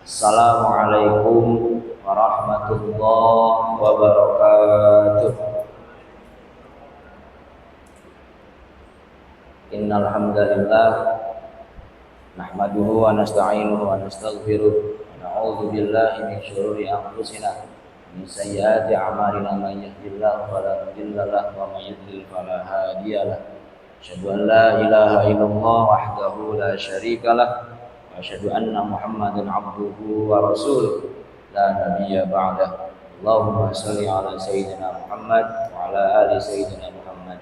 Assalamualaikum warahmatullahi wabarakatuh. Innal hamdalillah nahmaduhu wa nasta'inuhu wa nastaghfiruh wa na'udzu billahi min shururi anfusina min sayyiati a'malina may yahdihillahu fala mudilla lahu wa may yudlil fala hadiya lahu. Asyhadu an la ilaha illallah wahdahu la syarika lah. Asyhadu anna Muhammadan abduhu wa rasuluh la nabiyya ba'dah. Allahumma shalli ala sayyidina Muhammad wa ala ali sayyidina Muhammad.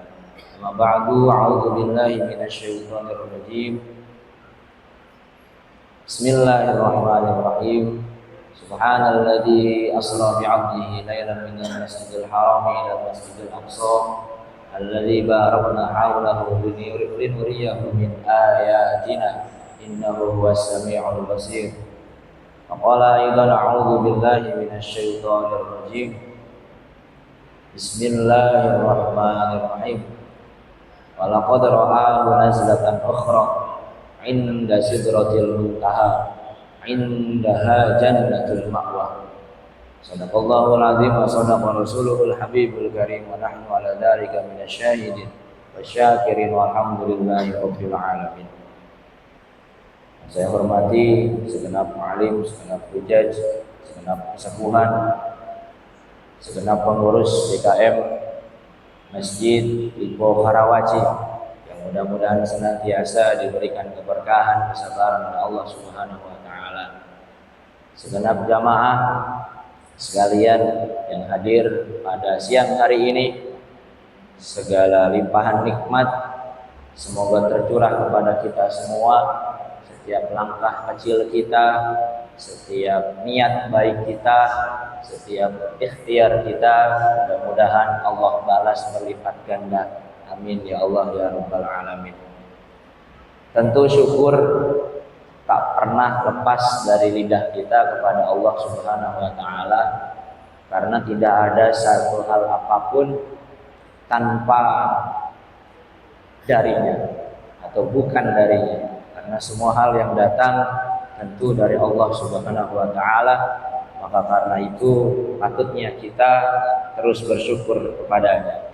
Amma ba'du, a'udzu billahi minasy syaithanir rajim. Bismillahirrahmanirrahim. Subhanalladzi asra bi 'abdihi lailan minal masjidil haram ila masjidil aqsa alladzi barakna hawlahu linuriyahu min ayatina innahu huwas sami'ul basir. Faqala aidan a'udzu billahi minasy syaithanir rajim. Bismillahirrahmanirrahim. Wa laqad ra'ahu nazlatan ukhra 'inda sidratil muntaha 'indaha jannatul ma'wa. Shadaqallahul 'azim wa shadaqa rasuluhul habibul karim wa nahnu 'ala dzalika minasyahidin wasyakirin walhamdulillahi rabbil alamin. Saya hormati segenap alim, segenap hujaj, segenap kesepuhan, segenap pengurus DKM Masjid Lipo Karawaci yang mudah-mudahan senantiasa diberikan keberkahan, kesabaran oleh Allah Subhanahu wa taala. Segenap jamaah sekalian yang hadir pada siang hari ini, segala limpahan nikmat semoga tercurah kepada kita semua. Setiap langkah kecil kita, setiap niat baik kita, setiap ikhtiar kita, mudah-mudahan Allah balas berlipat ganda. Amin ya Allah ya rabbal alamin. Tentu syukur tak pernah lepas dari lidah kita kepada Allah Subhanahu wa taala, karena tidak ada satu hal apapun tanpa darinya atau bukan darinya. Karena semua hal yang datang tentu dari Allah Subhanahu wa taala, maka karena itu patutnya kita terus bersyukur kepadanya.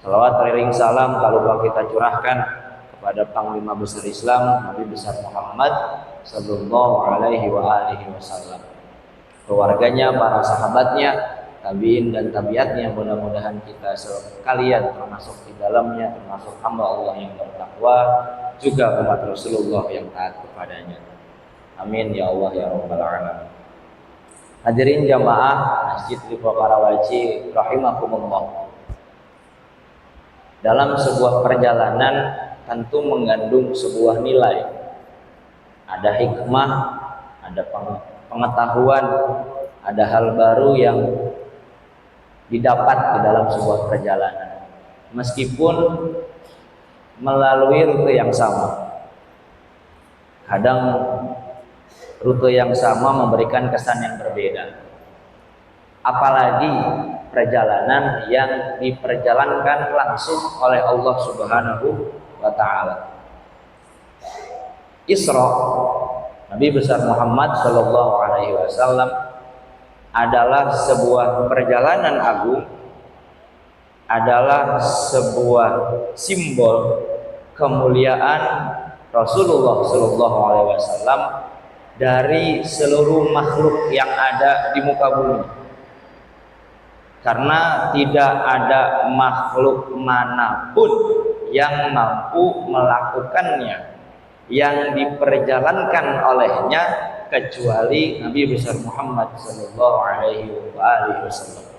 Salawat ring salam kalau kita curahkan kepada Panglima Besar Islam Nabi besar Muhammad sallallahu alaihi wa alihi wasallam, keluarganya, para sahabatnya, tabiin dan tabiatnya. Mudah-mudahan kita sekalian termasuk di dalamnya, termasuk hamba Allah yang bertakwa, juga umat Rasulullah yang taat kepadanya. Amin ya Allah ya rabbal alamin. Hadirin jamaah Masjid Lipo Karawaci rahimakumullah. Dalam sebuah perjalanan tentu mengandung sebuah nilai. Ada hikmah, ada pengetahuan, ada hal baru yang didapat di dalam sebuah perjalanan. Meskipun melalui rute yang sama. Kadang rute yang sama memberikan kesan yang berbeda. Apalagi perjalanan yang diperjalankan langsung oleh Allah Subhanahu wa taala. Isra, Nabi besar Muhammad sallallahu alaihi wasallam adalah sebuah perjalanan agung, adalah sebuah simbol kemuliaan Rasulullah sallallahu alaihi wasallam dari seluruh makhluk yang ada di muka bumi. Karena tidak ada makhluk manapun yang mampu melakukannya, yang diperjalankan olehnya, kecuali Nabi besar Muhammad sallallahu alaihi wasallam.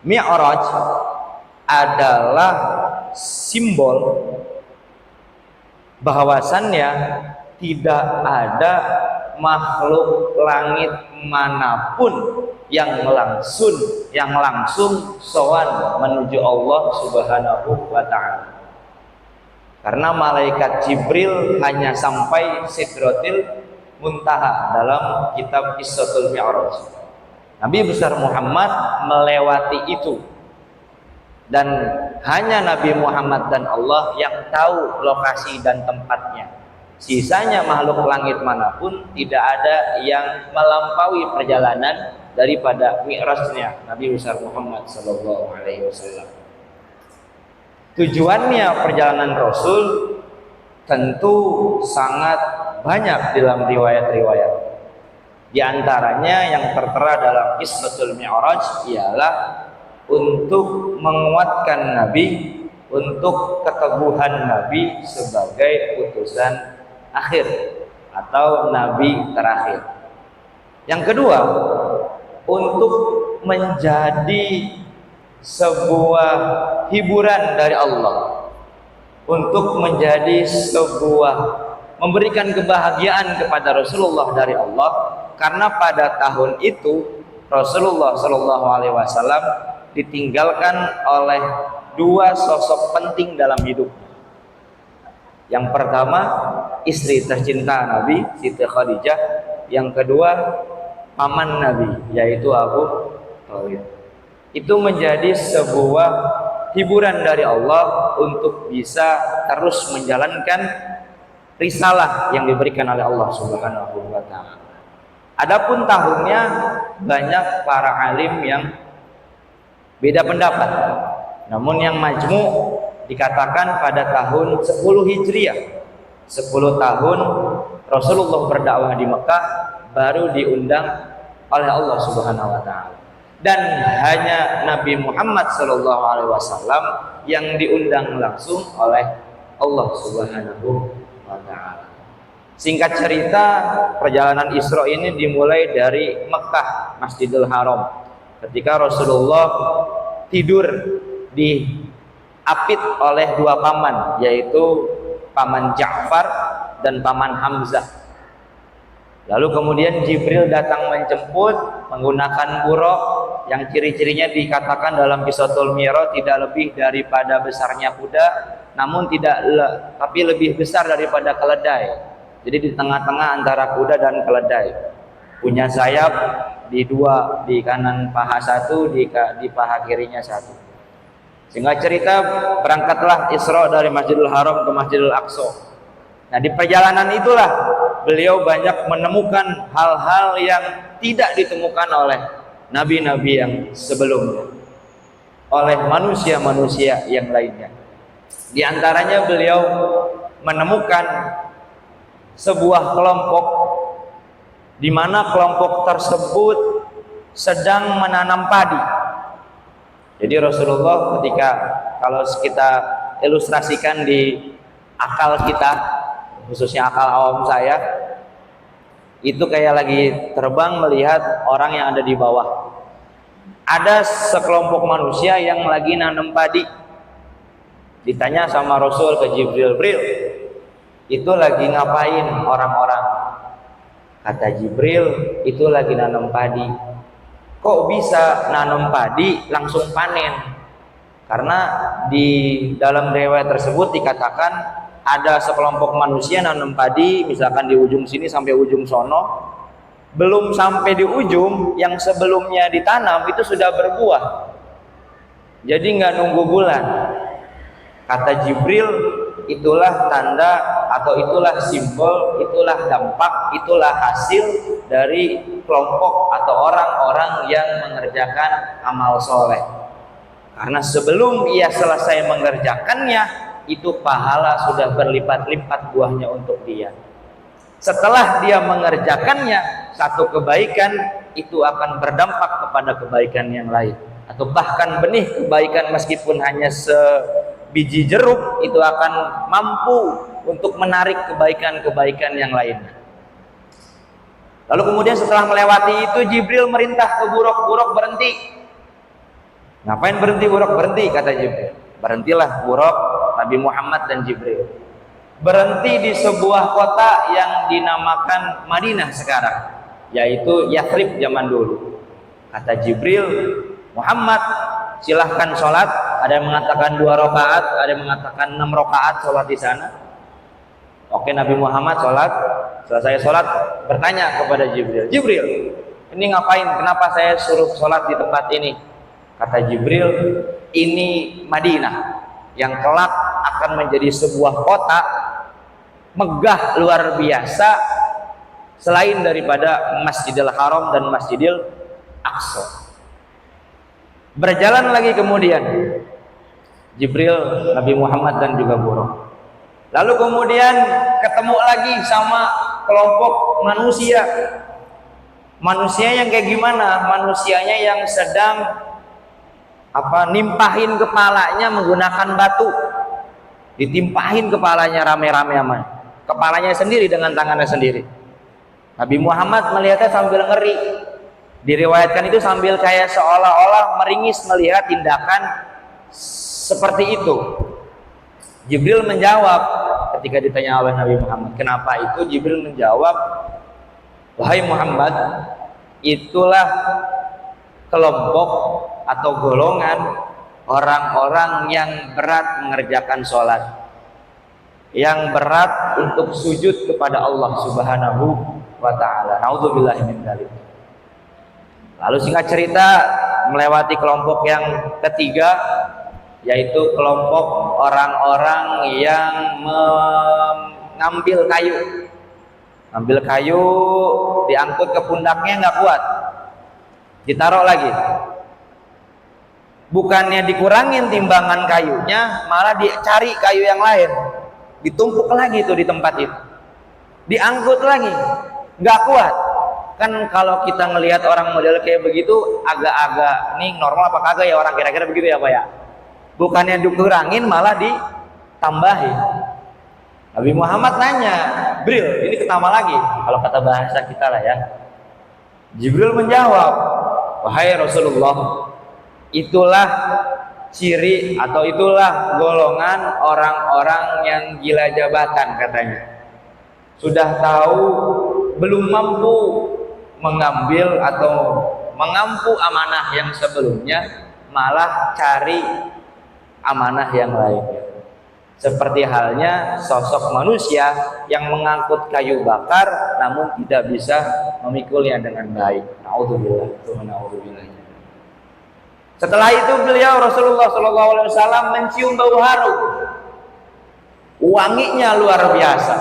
Mi'raj adalah simbol bahwasannya tidak ada makhluk langit manapun yang langsung sowan menuju Allah Subhanahu wa taala. Karena malaikat Jibril hanya sampai Sidratil Muntaha dalam kitab Qissatul Mi'raj. Nabi besar Muhammad melewati itu, dan hanya Nabi Muhammad dan Allah yang tahu lokasi dan tempatnya. Sisanya makhluk langit manapun tidak ada yang melampaui perjalanan daripada mi'rajnya Nabi besar Muhammad sallallahu alaihi wasallam. Tujuannya perjalanan Rasul tentu sangat banyak dalam riwayat-riwayat. Di antaranya yang tertera dalam Qissatul Mi'raj ialah untuk menguatkan Nabi, untuk keteguhan Nabi sebagai utusan akhir atau Nabi terakhir. Yang kedua, untuk menjadi sebuah hiburan dari Allah, untuk menjadi sebuah memberikan kebahagiaan kepada Rasulullah dari Allah, karena pada tahun itu Rasulullah Shallallahu Alaihi Wasallam ditinggalkan oleh dua sosok penting dalam hidup. Yang pertama, istri tercinta Nabi, Siti Khadijah. Yang kedua, paman Nabi, yaitu Abu Thalib. Itu menjadi sebuah hiburan dari Allah untuk bisa terus menjalankan risalah yang diberikan oleh Allah Subhanahu wa taala. Adapun tahunnya banyak para alim yang beda pendapat. Namun yang majmu' dikatakan pada tahun 10 Hijriah, 10 tahun Rasulullah berdakwah di Mekah, baru diundang oleh Allah Subhanahu wa taala. Dan hanya Nabi Muhammad sallallahu alaihi wasallam yang diundang langsung oleh Allah Subhanahu wa taala. Singkat cerita, perjalanan Isra ini dimulai dari Mekah, Masjidil Haram. Ketika Rasulullah tidur diapit oleh dua paman, yaitu paman Ja'far dan paman Hamzah. Lalu kemudian Jibril datang menjemput menggunakan buraq yang ciri-cirinya dikatakan dalam Qissatul Mi'raj tidak lebih daripada besarnya kuda, namun tapi lebih besar daripada keledai. Jadi di tengah-tengah antara kuda dan keledai. Punya sayap di kanan paha satu, di paha kirinya satu. Sehingga cerita berangkatlah Isra dari Masjidil Haram ke Masjidil Aqsa. Nah, di perjalanan itulah beliau banyak menemukan hal-hal yang tidak ditemukan oleh nabi-nabi yang sebelumnya, oleh manusia-manusia yang lainnya. Di antaranya beliau menemukan sebuah kelompok di mana kelompok tersebut sedang menanam padi. Jadi Rasulullah ketika, kalau kita ilustrasikan di akal kita, khususnya akal awam saya, itu kayak lagi terbang melihat orang yang ada di bawah. Ada sekelompok manusia yang lagi nanam padi. Ditanya sama Rasul ke Jibril, "Bril, itu lagi ngapain orang-orang?" Kata Jibril, "Itu lagi nanam padi." Kok bisa nanam padi langsung panen? Karena di dalam riwayat tersebut dikatakan ada sekelompok manusia nanam padi, misalkan di ujung sini sampai ujung sono, belum sampai di ujung yang sebelumnya ditanam itu sudah berbuah. Jadi nggak nunggu bulan. Kata Jibril, itulah tanda atau itulah simbol, itulah dampak, itulah hasil dari kelompok atau orang-orang yang mengerjakan amal soleh. Karena sebelum ia selesai mengerjakannya, itu pahala sudah berlipat-lipat buahnya untuk dia. Setelah dia mengerjakannya, satu kebaikan itu akan berdampak kepada kebaikan yang lain. Atau bahkan benih kebaikan meskipun hanya sebiji jeruk, itu akan mampu untuk menarik kebaikan-kebaikan yang lainnya. Lalu kemudian setelah melewati itu, Jibril merintah ke buraq, berhenti. Ngapain berhenti buraq? Berhenti, kata Jibril. Berhentilah buraq Nabi Muhammad dan Jibril. Berhenti di sebuah kota yang dinamakan Madinah sekarang, yaitu Yathrib zaman dulu. Kata Jibril, "Muhammad, silahkan sholat." Ada yang mengatakan 2 rakaat, ada yang mengatakan 6 rakaat sholat di sana. Oke, Nabi Muhammad sholat. Selesai sholat, bertanya kepada Jibril, "Jibril, ini ngapain? Kenapa saya suruh sholat di tempat ini?" Kata Jibril, "Ini Madinah yang kelak akan menjadi sebuah kota megah luar biasa selain daripada Masjidil Haram dan Masjidil Aqsa. Berjalan lagi kemudian Jibril, Nabi Muhammad dan juga buruk. Lalu kemudian ketemu lagi sama kelompok manusia. Manusia yang kayak gimana? Manusianya yang sedang nimpahin kepalanya menggunakan batu. Ditimpahin kepalanya rame-rame aman. Kepalanya sendiri dengan tangannya sendiri. Nabi Muhammad melihatnya sambil ngeri. Diriwayatkan itu sambil kayak seolah-olah meringis melihat tindakan seperti itu. Jibril menjawab ketika ditanya oleh Nabi Muhammad, kenapa itu? Jibril menjawab, wahai Muhammad, itulah kelompok atau golongan orang-orang yang berat mengerjakan sholat, yang berat untuk sujud kepada Allah Subhanahu wa ta'ala. Naudzubillahi min dzalik. Lalu singkat cerita melewati kelompok yang ketiga, yaitu kelompok orang-orang yang mengambil kayu. Ambil kayu, diangkut ke pundaknya nggak kuat, ditaruh lagi. Bukannya dikurangin timbangan kayunya, malah dicari kayu yang lain, ditumpuk lagi tuh di tempat itu, diangkut lagi, nggak kuat. Kan kalau kita ngelihat orang model kayak begitu agak-agak nih normal apa kagak ya orang kira-kira begitu ya Pak ya. Bukannya dikurangin malah ditambahin. Nabi Muhammad nanya, Jibril, ini ketama lagi kalau kata bahasa kita lah ya. Jibril menjawab, wahai Rasulullah, itulah ciri atau itulah golongan orang-orang yang gila jabatan katanya. Sudah tahu belum mampu mengambil atau mengampu amanah yang sebelumnya, malah cari amanah yang lainnya. Seperti halnya sosok manusia yang mengangkut kayu bakar namun tidak bisa memikulnya dengan baik. Naudzubillah. Setelah itu beliau Rasulullah SAW mencium bau harum, wanginya luar biasa.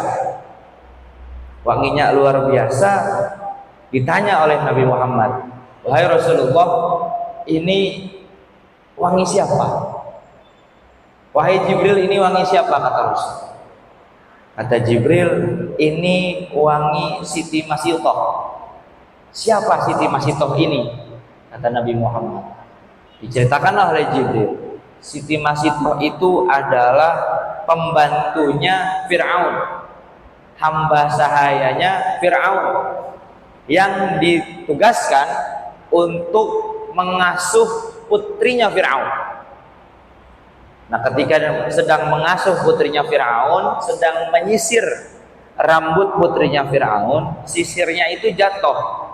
Wanginya luar biasa. Ditanya oleh Nabi Muhammad, wahai Rasulullah, ini wangi siapa? Wahai Jibril, ini wangi siapa? Kata Rasul. Kata Jibril, ini wangi Siti Masitoh. Siapa Siti Masitoh ini? Kata Nabi Muhammad. Diceritakanlah oleh Jibril, Siti Masitoh itu adalah pembantunya Fir'aun, hamba sahayanya Fir'aun, yang ditugaskan untuk mengasuh putrinya Fir'aun. Nah, ketika sedang mengasuh putrinya Fir'aun, sedang menyisir rambut putrinya Fir'aun, sisirnya itu jatuh,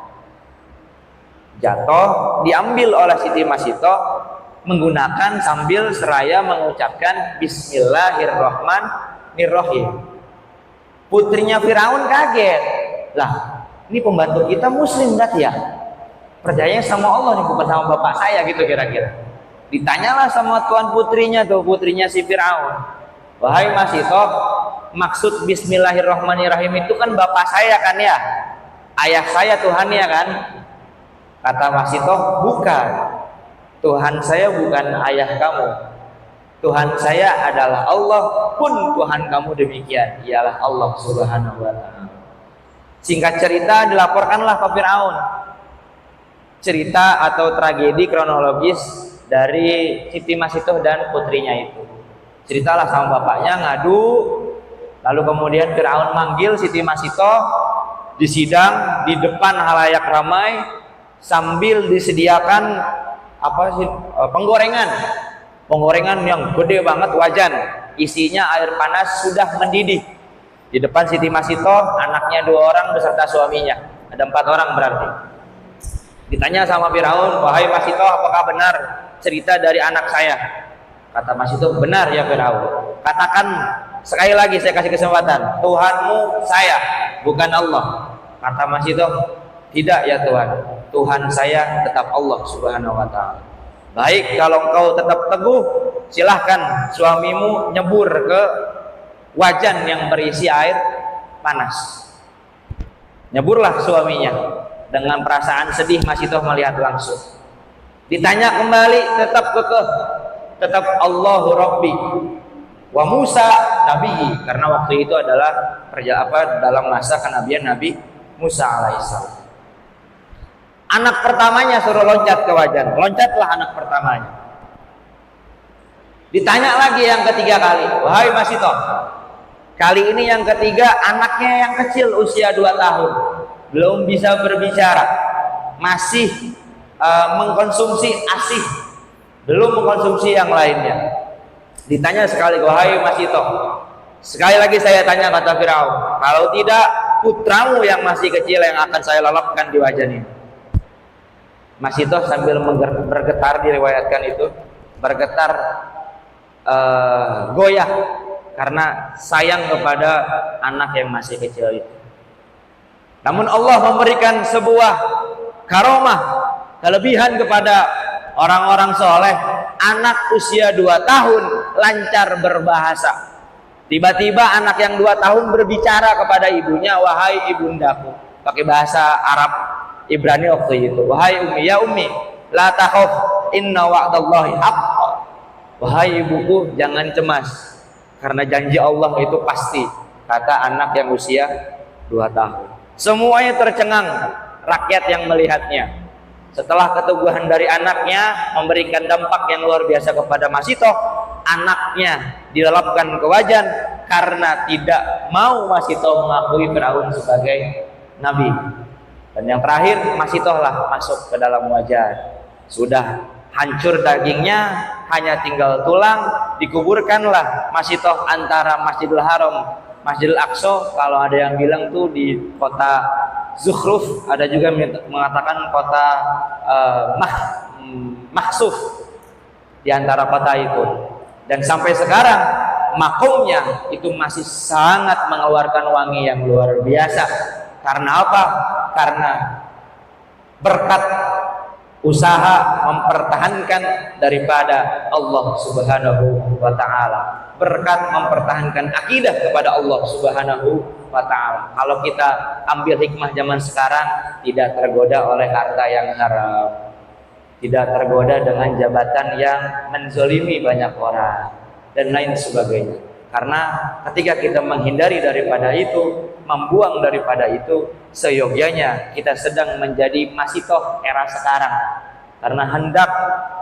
diambil oleh Siti Masitoh menggunakan sambil seraya mengucapkan Bismillahirrahmanirrahim. Putrinya Fir'aun kaget, lah ini pembantu kita muslim berarti ya, percayanya sama Allah nih, bukan sama bapak saya gitu kira-kira. Ditanyalah sama tuan putrinya tuh, putrinya si Fir'aun, wahai Masitoh, maksud Bismillahirrahmanirrahim itu kan bapak saya kan ya, ayah saya Tuhannya kan? Kata Masitoh, bukan, Tuhan saya bukan ayah kamu, Tuhan saya adalah Allah, pun Tuhan kamu demikian, ialah Allah Subhanahu wa ta'ala. Singkat cerita, dilaporkanlah ke Fir'aun cerita atau tragedi kronologis dari Siti Masitoh dan putrinya itu. Ceritalah sama bapaknya, ngadu. Lalu kemudian Fir'aun manggil Siti Masitoh, disidang di depan halayak ramai sambil disediakan penggorengan yang gede banget, wajan, isinya air panas sudah mendidih. Di depan Siti Masitoh, anaknya 2 orang beserta suaminya, ada 4 orang berarti. Ditanya sama Firaun, wahai Masitoh, apakah benar cerita dari anak saya? Kata Masitoh, benar ya Firaun. Katakan sekali lagi, saya kasih kesempatan, Tuhanmu saya, bukan Allah. Kata Masitoh, tidak ya Tuhan, Tuhan saya tetap Allah Subhanahu wa ta'ala. Baik, kalau engkau tetap teguh, silahkan suamimu nyebur ke wajan yang berisi air panas. Nyeburlah suaminya dengan perasaan sedih, Masitoh melihat langsung. Ditanya kembali, tetap kekeh, tetap Allahu Rabbi wa Musa Nabi, karena waktu itu adalah dalam masa kenabian Nabi Musa alaihissalam. Anak pertamanya suruh loncat ke wajan, loncatlah anak pertamanya. Ditanya lagi yang ketiga kali, wahai Masitoh, kali ini yang ketiga anaknya yang kecil usia 2 tahun, belum bisa berbicara, masih mengkonsumsi ASI, belum mengkonsumsi yang lainnya. Ditanya sekali, wahai Masitoh, sekali lagi saya tanya, kata Firaun, kalau tidak putramu yang masih kecil yang akan saya lelapkan di wajan ini. Masitoh sambil bergetar, diriwayatkan itu bergetar goyah karena sayang kepada anak yang masih kecil itu. Namun Allah memberikan sebuah karomah, kelebihan kepada orang-orang soleh. Anak usia 2 tahun lancar berbahasa. Tiba-tiba anak yang 2 tahun berbicara kepada ibunya, wahai ibundaku, pakai bahasa Arab Ibrani waktu itu. Wahai ummi, ya ummi, la takhaf, inna wa'dallahi haqq. Wahai ibuku, jangan cemas, karena janji Allah itu pasti, kata anak yang usia 2 tahun. Semuanya tercengang, rakyat yang melihatnya. Setelah keteguhan dari anaknya memberikan dampak yang luar biasa kepada Masitoh, anaknya dilelapkan ke wajan karena tidak mau Masitoh mengakui Firaun sebagai nabi. Dan yang terakhir, Masitoh lah masuk ke dalam wajan. Sudah hancur dagingnya, hanya tinggal tulang. Dikuburkanlah Masitoh antara Masjidil Haram, Masjidil Aqsa. Kalau ada yang bilang tuh di kota Zukhruf, ada juga mengatakan kota Mahsuf, di antara kota itu. Dan sampai sekarang makomnya itu masih sangat mengeluarkan wangi yang luar biasa. Karena apa? Karena berkat usaha mempertahankan daripada Allah Subhanahu wa ta'ala, berkat mempertahankan akidah kepada Allah Subhanahu wa ta'ala. Kalau kita ambil hikmah zaman sekarang, tidak tergoda oleh harta yang haram, tidak tergoda dengan jabatan yang menzolimi banyak orang dan lain sebagainya. Karena ketika kita menghindari daripada itu, membuang daripada itu, seyogyanya kita sedang menjadi Masitoh era sekarang, karena hendak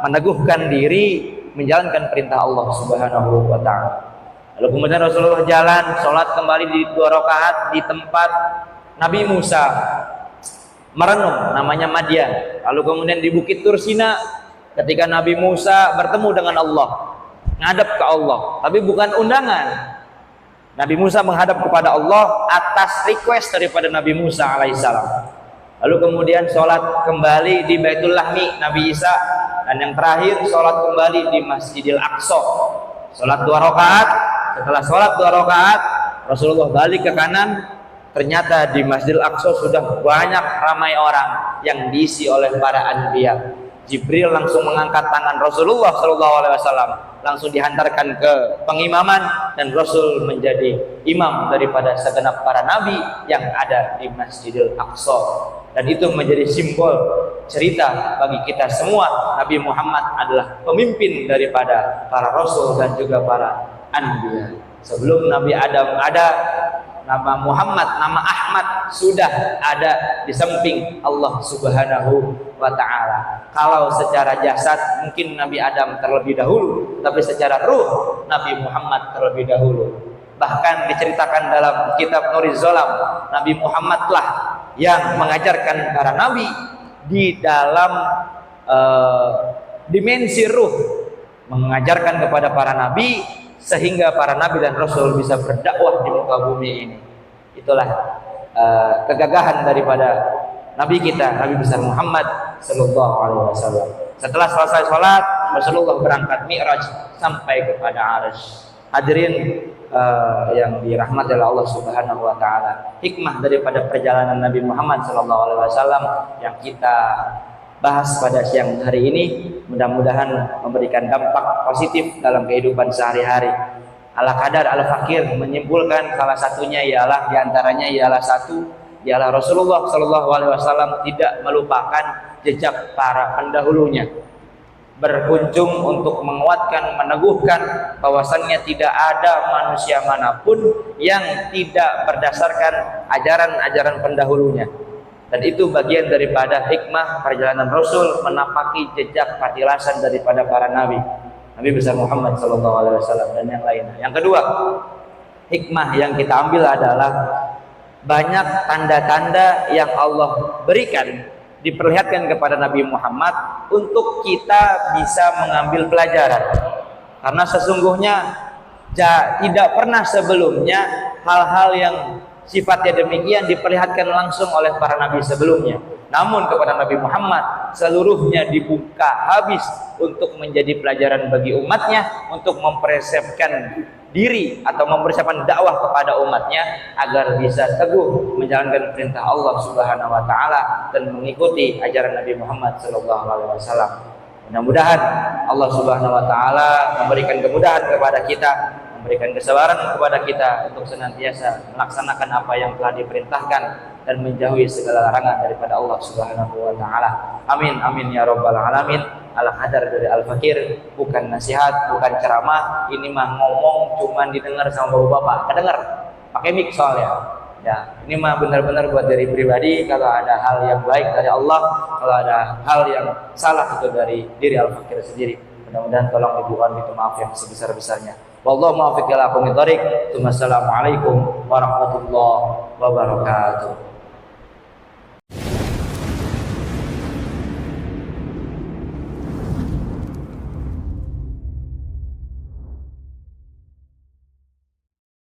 meneguhkan diri menjalankan perintah Allah Subhanahu wa ta'ala. Lalu kemudian Rasulullah jalan sholat kembali di 2 rakaat di tempat Nabi Musa merenung, namanya Madian. Lalu kemudian di Bukit Tursina, ketika Nabi Musa bertemu dengan Allah, ngadep ke Allah, tapi bukan undangan. Nabi Musa menghadap kepada Allah atas request daripada Nabi Musa alaihissalam. Lalu kemudian sholat kembali di Baitul Lahmi Nabi Isa, dan yang terakhir sholat kembali di Masjidil Aqsa. Sholat 2 rakaat. Setelah sholat 2 rakaat, Rasulullah balik ke kanan. Ternyata di Masjidil Aqsa sudah banyak ramai orang yang diisi oleh para anbiya. Jibril langsung mengangkat tangan Rasulullah SAW, langsung dihantarkan ke pengimaman, dan Rasul menjadi imam daripada segenap para nabi yang ada di Masjidil Aqsa. Dan itu menjadi simbol cerita bagi kita semua, Nabi Muhammad adalah pemimpin daripada para Rasul dan juga para anbiya. Sebelum Nabi Adam ada, nama Muhammad, nama Ahmad sudah ada di samping Allah Subhanahu wa ta'ala. Kalau secara jasad mungkin Nabi Adam terlebih dahulu, tapi secara ruh Nabi Muhammad terlebih dahulu. Bahkan diceritakan dalam kitab Nuriz Zolam, Nabi Muhammadlah yang mengajarkan para nabi di dalam dimensi ruh, mengajarkan kepada para nabi sehingga para nabi dan rasul bisa berdakwah di muka bumi ini. Itulah kegagahan daripada nabi kita, Nabi besar Muhammad sallallahu alaihi wasallam. Setelah selesai salat, Rasulullah berangkat Mi'raj sampai kepada Arsy. Hadirin yang dirahmati oleh Allah Subhanahu wa taala, hikmah daripada perjalanan Nabi Muhammad sallallahu alaihi wasallam yang kita bahas pada siang hari ini mudah-mudahan memberikan dampak positif dalam kehidupan sehari-hari. Ala kadar al fakir menyimpulkan salah satunya ialah diantaranya ialah Rasulullah Shallallahu Alaihi Wasallam tidak melupakan jejak para pendahulunya, berkunjung untuk menguatkan, meneguhkan bahwasannya tidak ada manusia manapun yang tidak berdasarkan ajaran-ajaran pendahulunya. Dan itu bagian daripada hikmah perjalanan Rasul menapaki jejak patilasan daripada para nabi besar Muhammad SAW dan yang lainnya. Yang kedua, hikmah yang kita ambil adalah banyak tanda-tanda yang Allah berikan, diperlihatkan kepada Nabi Muhammad untuk kita bisa mengambil pelajaran. Karena sesungguhnya tidak pernah sebelumnya hal-hal yang sifatnya demikian diperlihatkan langsung oleh para nabi sebelumnya. Namun kepada Nabi Muhammad seluruhnya dibuka habis untuk menjadi pelajaran bagi umatnya, untuk mempersiapkan diri atau mempersiapkan dakwah kepada umatnya agar bisa teguh menjalankan perintah Allah Subhanahu wa taala dan mengikuti ajaran Nabi Muhammad sallallahu alaihi wasallam. Mudah-mudahan Allah Subhanahu wa taala memberikan kemudahan kepada kita, memberikan kesabaran kepada kita untuk senantiasa melaksanakan apa yang telah diperintahkan dan menjauhi segala larangan daripada Allah Subhanahu wa taala. Amin amin ya rabbal alamin. Al hadar dari Al Fakir bukan nasihat, bukan ceramah, ini mah ngomong cuman didengar sama bapak-bapak, kedengar pakai mic soalnya. Ya, ini mah benar-benar buat dari pribadi. Kalau ada hal yang baik dari Allah, kalau ada hal yang salah itu dari diri Al Fakir sendiri. Mudah-mudahan tolong dibuat itu maaf yang sebesar-besarnya. Wallahu muwaffiq ila aqwamit thoriq. Wassalamualaikum warahmatullahi wabarakatuh.